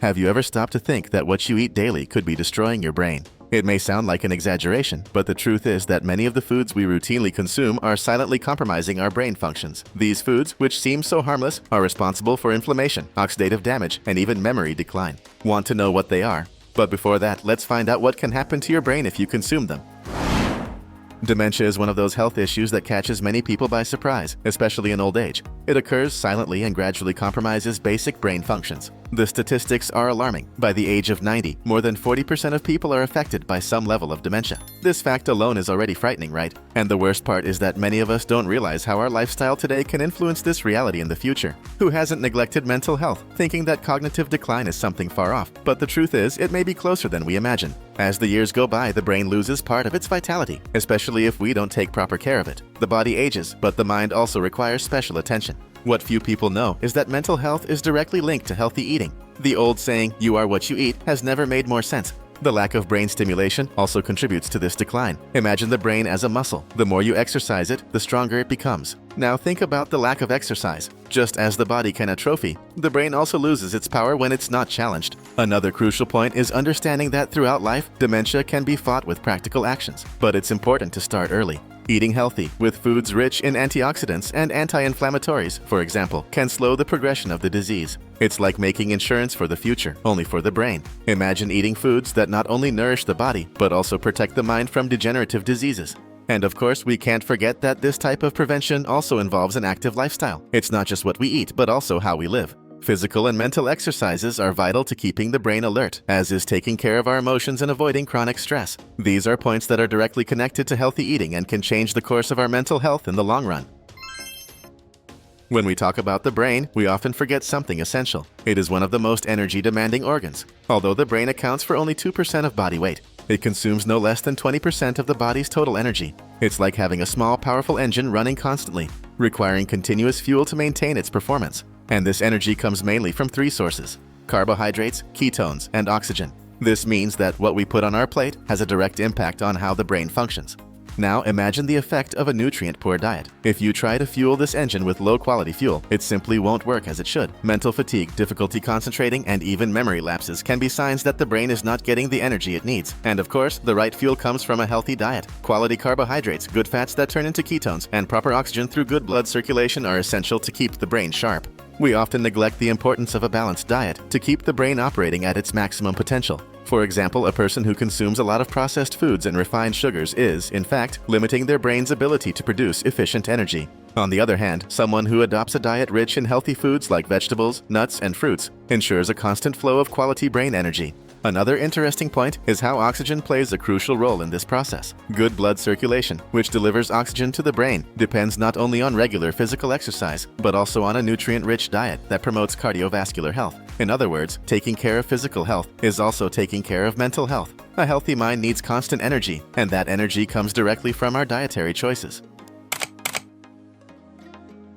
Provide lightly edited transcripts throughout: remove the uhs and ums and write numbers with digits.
Have you ever stopped to think that what you eat daily could be destroying your brain? It may sound like an exaggeration, but the truth is that many of the foods we routinely consume are silently compromising our brain functions. These foods, which seem so harmless, are responsible for inflammation, oxidative damage, and even memory decline. Want to know what they are? But before that, let's find out what can happen to your brain if you consume them. Dementia is one of those health issues that catches many people by surprise, especially in old age. It occurs silently and gradually compromises basic brain functions. The statistics are alarming. By the age of 90, more than 40% of people are affected by some level of dementia. This fact alone is already frightening, right? And the worst part is that many of us don't realize how our lifestyle today can influence this reality in the future. Who hasn't neglected mental health, thinking that cognitive decline is something far off? But the truth is, it may be closer than we imagine. As the years go by, the brain loses part of its vitality, especially if we don't take proper care of it. The body ages, but the mind also requires special attention. What few people know is that mental health is directly linked to healthy eating. The old saying, "You are what you eat," has never made more sense. The lack of brain stimulation also contributes to this decline. Imagine the brain as a muscle. The more you exercise it, the stronger it becomes. Now think about the lack of exercise. Just as the body can atrophy, the brain also loses its power when it's not challenged. Another crucial point is understanding that throughout life, dementia can be fought with practical actions. But it's important to start early. Eating healthy, with foods rich in antioxidants and anti-inflammatories, for example, can slow the progression of the disease. It's like making insurance for the future, only for the brain. Imagine eating foods that not only nourish the body, but also protect the mind from degenerative diseases. And of course, we can't forget that this type of prevention also involves an active lifestyle. It's not just what we eat, but also how we live. Physical and mental exercises are vital to keeping the brain alert, as is taking care of our emotions and avoiding chronic stress. These are points that are directly connected to healthy eating and can change the course of our mental health in the long run. When we talk about the brain, we often forget something essential. It is one of the most energy-demanding organs. Although the brain accounts for only 2% of body weight, it consumes no less than 20% of the body's total energy. It's like having a small, powerful engine running constantly, requiring continuous fuel to maintain its performance. And this energy comes mainly from three sources: carbohydrates, ketones, and oxygen. This means that what we put on our plate has a direct impact on how the brain functions. Now imagine the effect of a nutrient-poor diet. If you try to fuel this engine with low-quality fuel, it simply won't work as it should. Mental fatigue, difficulty concentrating, and even memory lapses can be signs that the brain is not getting the energy it needs. And of course, the right fuel comes from a healthy diet. Quality carbohydrates, good fats that turn into ketones, and proper oxygen through good blood circulation are essential to keep the brain sharp. We often neglect the importance of a balanced diet to keep the brain operating at its maximum potential. For example, a person who consumes a lot of processed foods and refined sugars is, in fact, limiting their brain's ability to produce efficient energy. On the other hand, someone who adopts a diet rich in healthy foods like vegetables, nuts, and fruits ensures a constant flow of quality brain energy. Another interesting point is how oxygen plays a crucial role in this process. Good blood circulation, which delivers oxygen to the brain, depends not only on regular physical exercise, but also on a nutrient-rich diet that promotes cardiovascular health. In other words, taking care of physical health is also taking care of mental health. A healthy mind needs constant energy, and that energy comes directly from our dietary choices.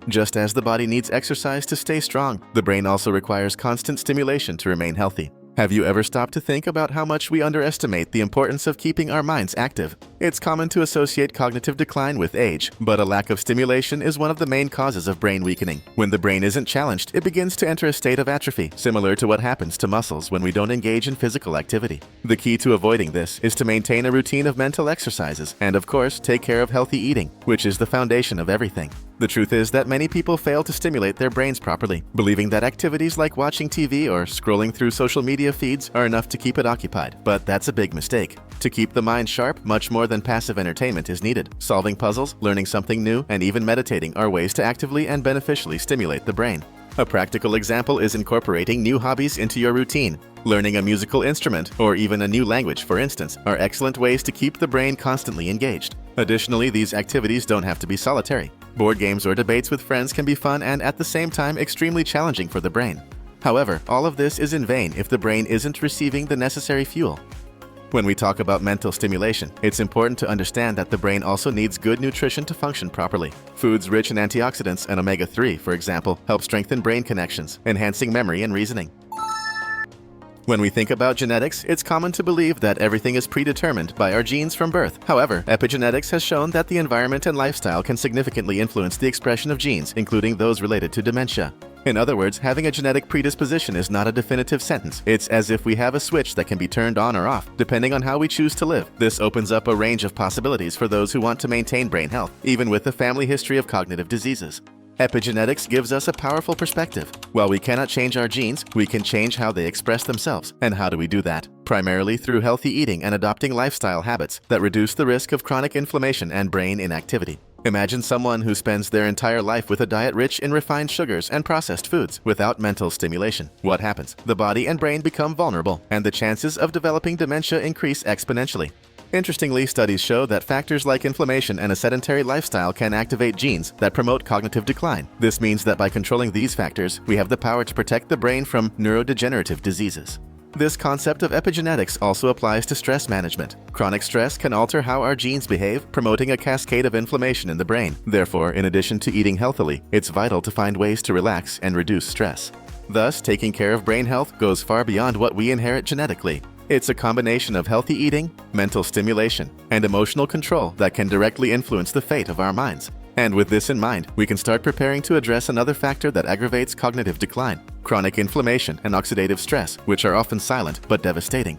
Just as the body needs exercise to stay strong, the brain also requires constant stimulation to remain healthy. Have you ever stopped to think about how much we underestimate the importance of keeping our minds active? It's common to associate cognitive decline with age, but a lack of stimulation is one of the main causes of brain weakening. When the brain isn't challenged, it begins to enter a state of atrophy, similar to what happens to muscles when we don't engage in physical activity. The key to avoiding this is to maintain a routine of mental exercises and, of course, take care of healthy eating, which is the foundation of everything. The truth is that many people fail to stimulate their brains properly, believing that activities like watching TV or scrolling through social media feeds are enough to keep it occupied. But that's a big mistake. To keep the mind sharp, much more than passive entertainment is needed. Solving puzzles, learning something new, and even meditating are ways to actively and beneficially stimulate the brain. A practical example is incorporating new hobbies into your routine. Learning a musical instrument, or even a new language, for instance, are excellent ways to keep the brain constantly engaged. Additionally, these activities don't have to be solitary. Board games or debates with friends can be fun and at the same time extremely challenging for the brain. However, all of this is in vain if the brain isn't receiving the necessary fuel. When we talk about mental stimulation, it's important to understand that the brain also needs good nutrition to function properly. Foods rich in antioxidants and omega-3, for example, help strengthen brain connections, enhancing memory and reasoning. When we think about genetics, it's common to believe that everything is predetermined by our genes from birth. However, epigenetics has shown that the environment and lifestyle can significantly influence the expression of genes, including those related to dementia. In other words, having a genetic predisposition is not a definitive sentence. It's as if we have a switch that can be turned on or off, depending on how we choose to live. This opens up a range of possibilities for those who want to maintain brain health, even with a family history of cognitive diseases. Epigenetics gives us a powerful perspective. While we cannot change our genes, we can change how they express themselves. And how do we do that? Primarily through healthy eating and adopting lifestyle habits that reduce the risk of chronic inflammation and brain inactivity. Imagine someone who spends their entire life with a diet rich in refined sugars and processed foods without mental stimulation. What happens? The body and brain become vulnerable, and the chances of developing dementia increase exponentially. Interestingly, studies show that factors like inflammation and a sedentary lifestyle can activate genes that promote cognitive decline. This means that by controlling these factors, we have the power to protect the brain from neurodegenerative diseases. This concept of epigenetics also applies to stress management. Chronic stress can alter how our genes behave, promoting a cascade of inflammation in the brain. Therefore, in addition to eating healthily, it's vital to find ways to relax and reduce stress. Thus, taking care of brain health goes far beyond what we inherit genetically. It's a combination of healthy eating, mental stimulation, and emotional control that can directly influence the fate of our minds. And with this in mind, we can start preparing to address another factor that aggravates cognitive decline: chronic inflammation and oxidative stress, which are often silent but devastating.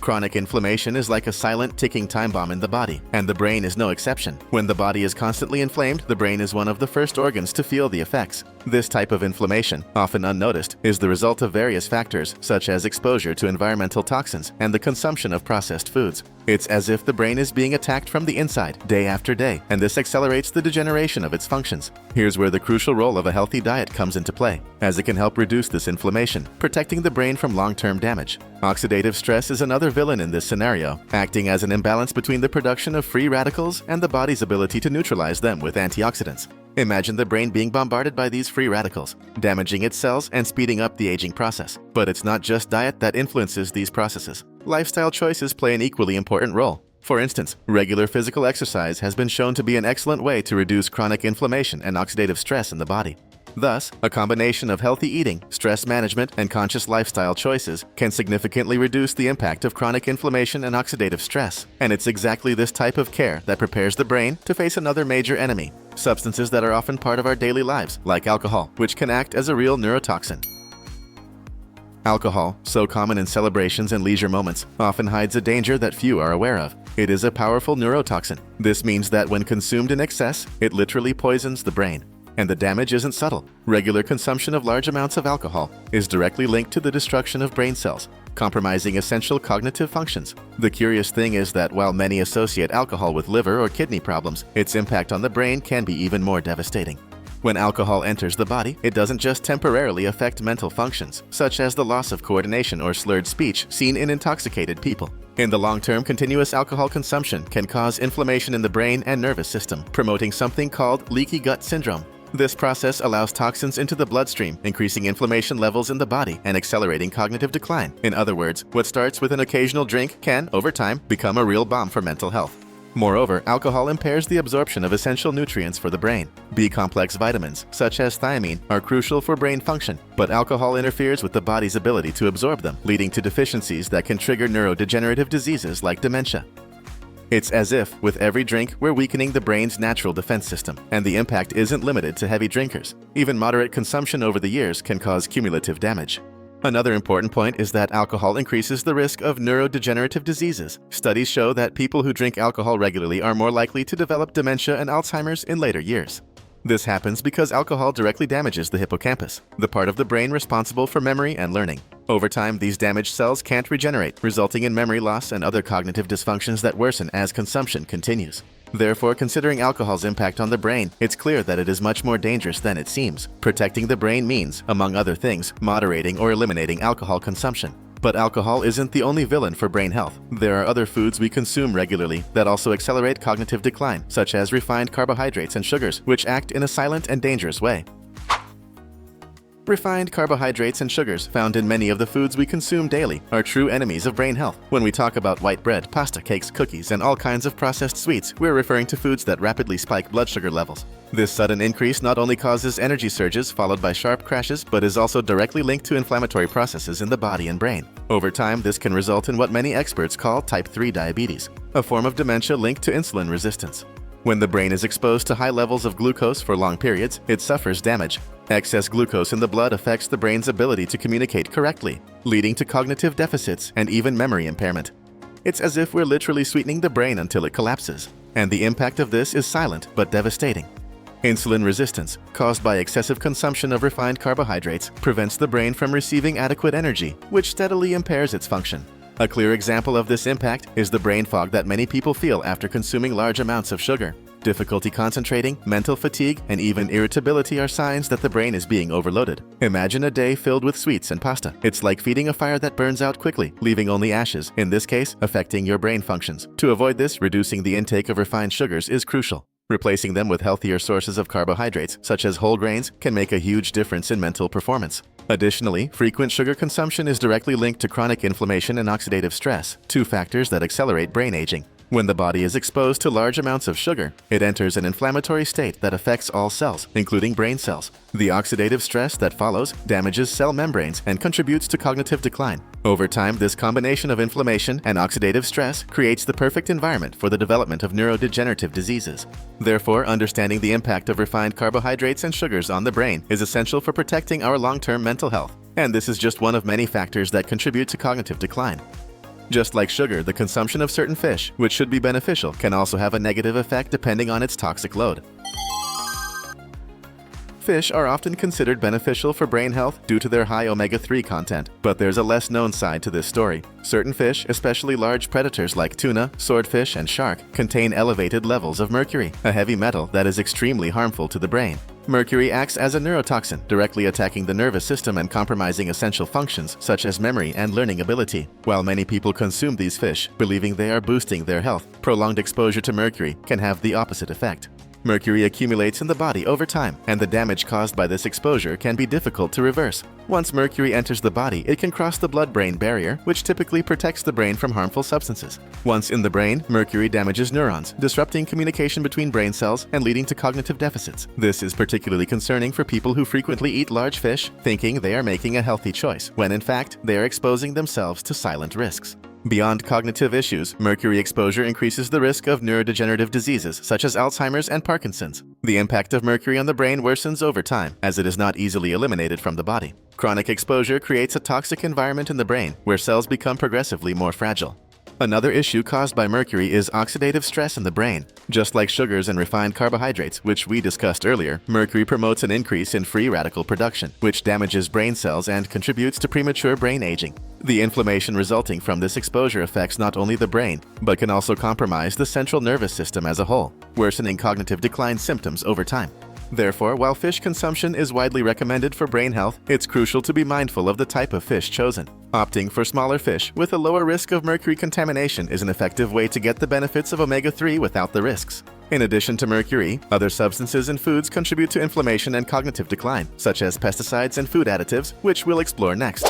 Chronic inflammation is like a silent, ticking time bomb in the body, and the brain is no exception. When the body is constantly inflamed, the brain is one of the first organs to feel the effects. This type of inflammation, often unnoticed, is the result of various factors, such as exposure to environmental toxins and the consumption of processed foods. It's as if the brain is being attacked from the inside, day after day, and this accelerates the degeneration of its functions. Here's where the crucial role of a healthy diet comes into play, as it can help reduce this inflammation, protecting the brain from long-term damage. Oxidative stress is another villain in this scenario, acting as an imbalance between the production of free radicals and the body's ability to neutralize them with antioxidants. Imagine the brain being bombarded by these free radicals, damaging its cells and speeding up the aging process. But it's not just diet that influences these processes. Lifestyle choices play an equally important role. For instance, regular physical exercise has been shown to be an excellent way to reduce chronic inflammation and oxidative stress in the body. Thus, a combination of healthy eating, stress management, and conscious lifestyle choices can significantly reduce the impact of chronic inflammation and oxidative stress. And it's exactly this type of care that prepares the brain to face another major enemy: substances that are often part of our daily lives, like alcohol, which can act as a real neurotoxin. Alcohol, so common in celebrations and leisure moments, often hides a danger that few are aware of. It is a powerful neurotoxin. This means that when consumed in excess, it literally poisons the brain. And the damage isn't subtle. Regular consumption of large amounts of alcohol is directly linked to the destruction of brain cells, compromising essential cognitive functions. The curious thing is that while many associate alcohol with liver or kidney problems, its impact on the brain can be even more devastating. When alcohol enters the body, it doesn't just temporarily affect mental functions, such as the loss of coordination or slurred speech seen in intoxicated people. In the long term, continuous alcohol consumption can cause inflammation in the brain and nervous system, promoting something called leaky gut syndrome. This process allows toxins into the bloodstream, increasing inflammation levels in the body and accelerating cognitive decline. In other words, what starts with an occasional drink can, over time, become a real bomb for mental health. Moreover, alcohol impairs the absorption of essential nutrients for the brain. B-complex vitamins, such as thiamine, are crucial for brain function, but alcohol interferes with the body's ability to absorb them, leading to deficiencies that can trigger neurodegenerative diseases like dementia. It's as if, with every drink, we're weakening the brain's natural defense system, and the impact isn't limited to heavy drinkers. Even moderate consumption over the years can cause cumulative damage. Another important point is that alcohol increases the risk of neurodegenerative diseases. Studies show that people who drink alcohol regularly are more likely to develop dementia and Alzheimer's in later years. This happens because alcohol directly damages the hippocampus, the part of the brain responsible for memory and learning. Over time, these damaged cells can't regenerate, resulting in memory loss and other cognitive dysfunctions that worsen as consumption continues. Therefore, considering alcohol's impact on the brain, it's clear that it is much more dangerous than it seems. Protecting the brain means, among other things, moderating or eliminating alcohol consumption. But alcohol isn't the only villain for brain health. There are other foods we consume regularly that also accelerate cognitive decline, such as refined carbohydrates and sugars, which act in a silent and dangerous way. Refined carbohydrates and sugars found in many of the foods we consume daily are true enemies of brain health. When we talk about white bread, pasta, cakes, cookies, and all kinds of processed sweets, we're referring to foods that rapidly spike blood sugar levels. This sudden increase not only causes energy surges followed by sharp crashes, but is also directly linked to inflammatory processes in the body and brain. Over time, this can result in what many experts call type 3 diabetes, a form of dementia linked to insulin resistance. When the brain is exposed to high levels of glucose for long periods, it suffers damage. Excess glucose in the blood affects the brain's ability to communicate correctly, leading to cognitive deficits and even memory impairment. It's as if we're literally sweetening the brain until it collapses, and the impact of this is silent but devastating. Insulin resistance, caused by excessive consumption of refined carbohydrates, prevents the brain from receiving adequate energy, which steadily impairs its function. A clear example of this impact is the brain fog that many people feel after consuming large amounts of sugar. Difficulty concentrating, mental fatigue, and even irritability are signs that the brain is being overloaded. Imagine a day filled with sweets and pasta. It's like feeding a fire that burns out quickly, leaving only ashes, in this case, affecting your brain functions. To avoid this, reducing the intake of refined sugars is crucial. Replacing them with healthier sources of carbohydrates, such as whole grains, can make a huge difference in mental performance. Additionally, frequent sugar consumption is directly linked to chronic inflammation and oxidative stress, two factors that accelerate brain aging. When the body is exposed to large amounts of sugar, it enters an inflammatory state that affects all cells, including brain cells. The oxidative stress that follows damages cell membranes and contributes to cognitive decline. Over time, this combination of inflammation and oxidative stress creates the perfect environment for the development of neurodegenerative diseases. Therefore, understanding the impact of refined carbohydrates and sugars on the brain is essential for protecting our long-term mental health. And this is just one of many factors that contribute to cognitive decline. Just like sugar, the consumption of certain fish, which should be beneficial, can also have a negative effect depending on its toxic load. Fish are often considered beneficial for brain health due to their high omega-3 content, but there's a less known side to this story. Certain fish, especially large predators like tuna, swordfish, and shark, contain elevated levels of mercury, a heavy metal that is extremely harmful to the brain. Mercury acts as a neurotoxin, directly attacking the nervous system and compromising essential functions such as memory and learning ability. While many people consume these fish, believing they are boosting their health, prolonged exposure to mercury can have the opposite effect. Mercury accumulates in the body over time, and the damage caused by this exposure can be difficult to reverse. Once mercury enters the body, it can cross the blood-brain barrier, which typically protects the brain from harmful substances. Once in the brain, mercury damages neurons, disrupting communication between brain cells and leading to cognitive deficits. This is particularly concerning for people who frequently eat large fish, thinking they are making a healthy choice, when in fact, they are exposing themselves to silent risks. Beyond cognitive issues, mercury exposure increases the risk of neurodegenerative diseases such as Alzheimer's and Parkinson's. The impact of mercury on the brain worsens over time, as it is not easily eliminated from the body. Chronic exposure creates a toxic environment in the brain where cells become progressively more fragile. Another issue caused by mercury is oxidative stress in the brain. Just like sugars and refined carbohydrates, which we discussed earlier, mercury promotes an increase in free radical production, which damages brain cells and contributes to premature brain aging. The inflammation resulting from this exposure affects not only the brain, but can also compromise the central nervous system as a whole, worsening cognitive decline symptoms over time. Therefore, while fish consumption is widely recommended for brain health, it's crucial to be mindful of the type of fish chosen. Opting for smaller fish with a lower risk of mercury contamination is an effective way to get the benefits of omega-3 without the risks. In addition to mercury, other substances in foods contribute to inflammation and cognitive decline, such as pesticides and food additives, which we'll explore next.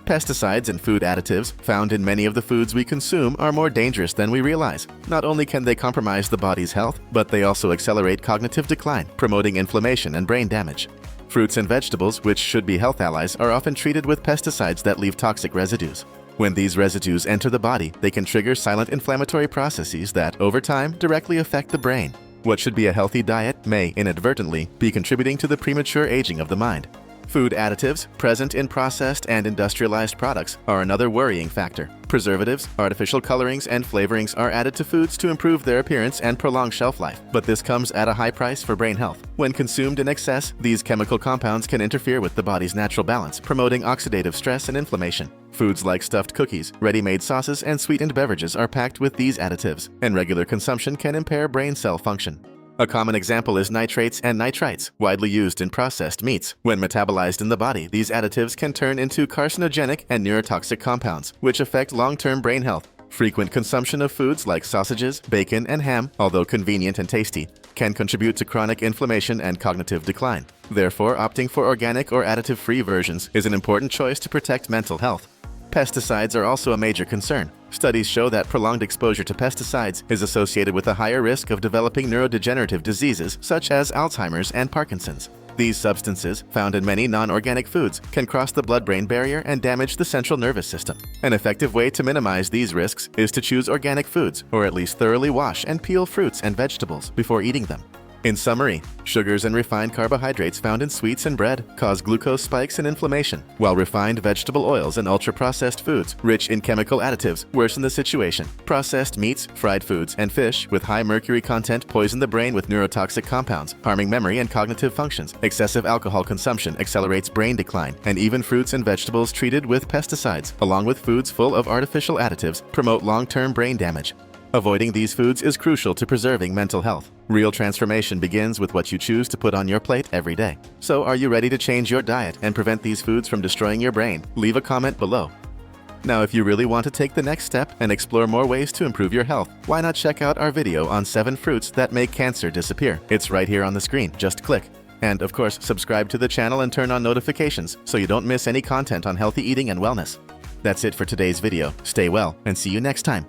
Pesticides and food additives found in many of the foods we consume are more dangerous than we realize. Not only can they compromise the body's health, but they also accelerate cognitive decline, promoting inflammation and brain damage. Fruits and vegetables, which should be health allies, are often treated with pesticides that leave toxic residues. When these residues enter the body, they can trigger silent inflammatory processes that, over time, directly affect the brain. What should be a healthy diet may, inadvertently, be contributing to the premature aging of the mind. Food additives, present in processed and industrialized products, are another worrying factor. Preservatives, artificial colorings, and flavorings are added to foods to improve their appearance and prolong shelf life, but this comes at a high price for brain health. When consumed in excess, these chemical compounds can interfere with the body's natural balance, promoting oxidative stress and inflammation. Foods like stuffed cookies, ready-made sauces, and sweetened beverages are packed with these additives, and regular consumption can impair brain cell function. A common example is nitrates and nitrites, widely used in processed meats. When metabolized in the body, these additives can turn into carcinogenic and neurotoxic compounds, which affect long-term brain health. Frequent consumption of foods like sausages, bacon, and ham, although convenient and tasty, can contribute to chronic inflammation and cognitive decline. Therefore, opting for organic or additive-free versions is an important choice to protect mental health. Pesticides are also a major concern. Studies show that prolonged exposure to pesticides is associated with a higher risk of developing neurodegenerative diseases such as Alzheimer's and Parkinson's. These substances, found in many non-organic foods, can cross the blood-brain barrier and damage the central nervous system. An effective way to minimize these risks is to choose organic foods, or at least thoroughly wash and peel fruits and vegetables before eating them. In summary, sugars and refined carbohydrates found in sweets and bread cause glucose spikes and inflammation, while refined vegetable oils and ultra-processed foods rich in chemical additives worsen the situation. Processed meats, fried foods, and fish with high mercury content poison the brain with neurotoxic compounds, harming memory and cognitive functions. Excessive alcohol consumption accelerates brain decline, and even fruits and vegetables treated with pesticides, along with foods full of artificial additives, promote long-term brain damage. Avoiding these foods is crucial to preserving mental health. Real transformation begins with what you choose to put on your plate every day. So, are you ready to change your diet and prevent these foods from destroying your brain? Leave a comment below. Now, if you really want to take the next step and explore more ways to improve your health, why not check out our video on 7 fruits that make cancer disappear? It's right here on the screen. Just click. And of course, subscribe to the channel and turn on notifications so you don't miss any content on healthy eating and wellness. That's it for today's video. Stay well and see you next time.